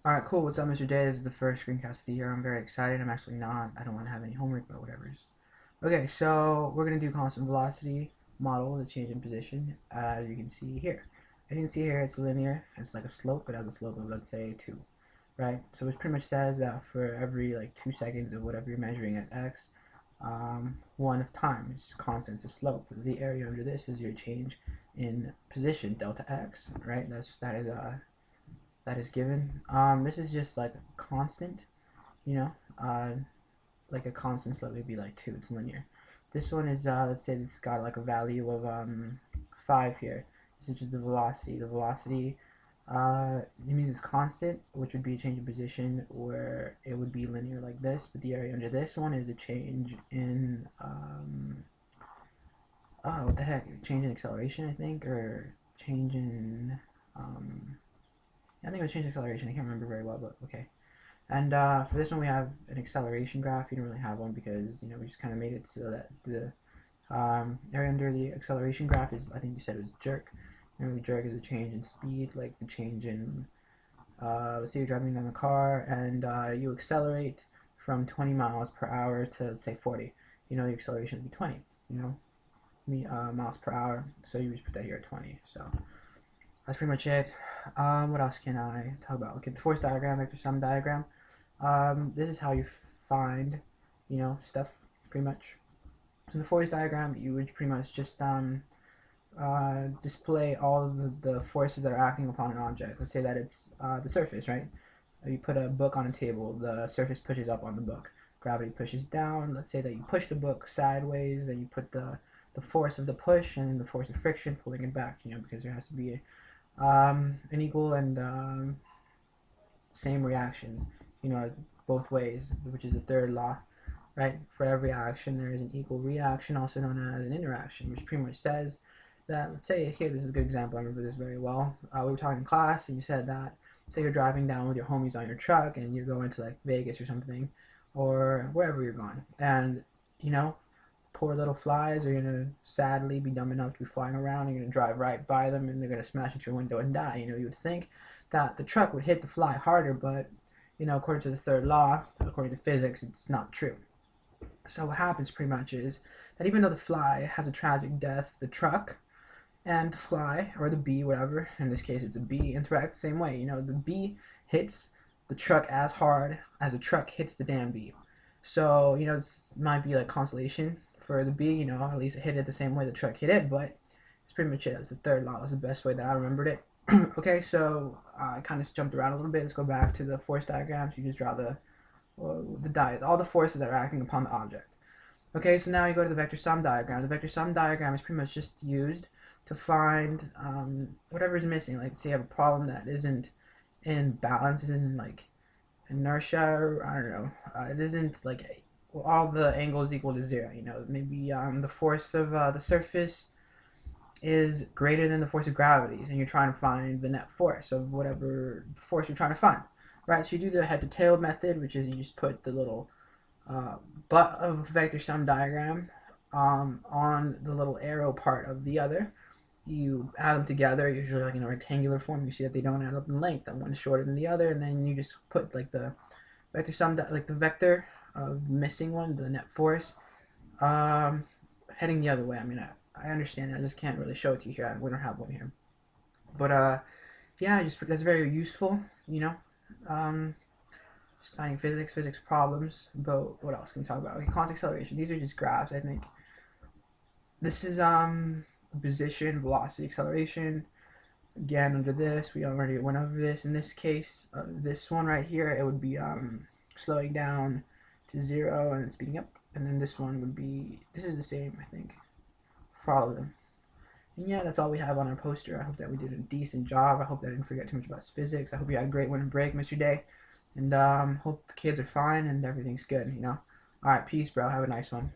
Alright, cool. What's up, Mr. Day? This is the first screencast of the year. I'm very excited. I'm actually not. I don't want to have any homework, but whatever. Okay, so we're going to do constant velocity model, the change in position, as you can see here. As you can see here, it's linear. It's like a slope. It has a slope of, let's say, 2, right? So it pretty much says that for every, 2 seconds of whatever you're measuring at x, 1 of time. It's just constant. It's a slope. The area under this is your change in position, delta x, right? That is given. This is just like a constant, you know, like a constant slope would be like 2, it's linear. This one is, let's say it's got like a value of 5 here. This is just the velocity. The velocity, it means it's constant, which would be a change in position, or it would be linear like this, but the area under this one is a change in, oh, what the heck, change in acceleration, I think, or change in, I think it was change acceleration. I can't remember very well, but okay. And for this one, we have an acceleration graph. You don't really have one because we just kind of made it so that the area under the acceleration graph is, I think you said it was jerk. Really, jerk is a change in speed, like the change in. Let's say you're driving down the car and you accelerate from 20 miles per hour to, let's say, 40. The acceleration would be 20. Miles per hour. So you just put that here at 20. So that's pretty much it. What else can I talk about? Okay, the force diagram, vector sum diagram. This is how you find, stuff, pretty much. So in the force diagram, you would pretty much just display all of the forces that are acting upon an object. Let's say that it's the surface, right? You put a book on a table, the surface pushes up on the book. Gravity pushes down. Let's say that you push the book sideways, then you put the force of the push and the force of friction pulling it back, because there has to be an equal and same reaction, both ways, which is the third law, right? For every action, there is an equal reaction, also known as an interaction, which pretty much says that, let's say here, this is a good example, I remember this very well. We were talking in class, and you said that, say you're driving down with your homies on your truck, and you're going to, like, Vegas or something, or wherever you're going, and, poor little flies are going to sadly be dumb enough to be flying around, and you're going to drive right by them, and they're going to smash into your window and die. You would think that the truck would hit the fly harder, but, according to the third law, according to physics, it's not true. So what happens pretty much is that even though the fly has a tragic death, the truck and the fly, or the bee, whatever, in this case it's a bee, interact the same way. The bee hits the truck as hard as a truck hits the damn bee. So, this might be like consolation for the bee, at least it hit it the same way the truck hit it, but it's pretty much it. That's the third law. That's the best way that I remembered it. Okay, so I kind of jumped around a little bit. Let's go back to the force diagram. So you just draw all the forces that are acting upon the object. Okay, so now you go to the vector sum diagram. The vector sum diagram is pretty much just used to find whatever is missing. Like, say you have a problem that isn't in balance, isn't like inertia, or I don't know, it isn't like all the angles equal to 0. Maybe the force of the surface is greater than the force of gravity, and you're trying to find the net force of whatever force you're trying to find, right? So you do the head to tail method, which is you just put the little butt of a vector sum diagram on the little arrow part of the other. You add them together, usually like in a rectangular form. You see that they don't add up in length, that one's shorter than the other, and then you just put like the vector sum, like the vector of missing one, the net force, heading the other way. I mean, I understand it, I just can't really show it to you here. We don't have one here, but yeah, that's very useful. Just finding physics problems. But what else can we talk about? Okay, constant acceleration. These are just graphs, I think. This is position, velocity, acceleration. Again, under this, we already went over this. In this case, this one right here, it would be slowing down to 0 and then speeding up. And then this one would be, this is the same, I think, for all of them. And yeah, that's all we have on our poster. I hope that we did a decent job. I hope that I didn't forget too much about physics. I hope you had a great winter break, Mr. Day. And hope the kids are fine and everything's good, Alright, peace, bro. Have a nice one.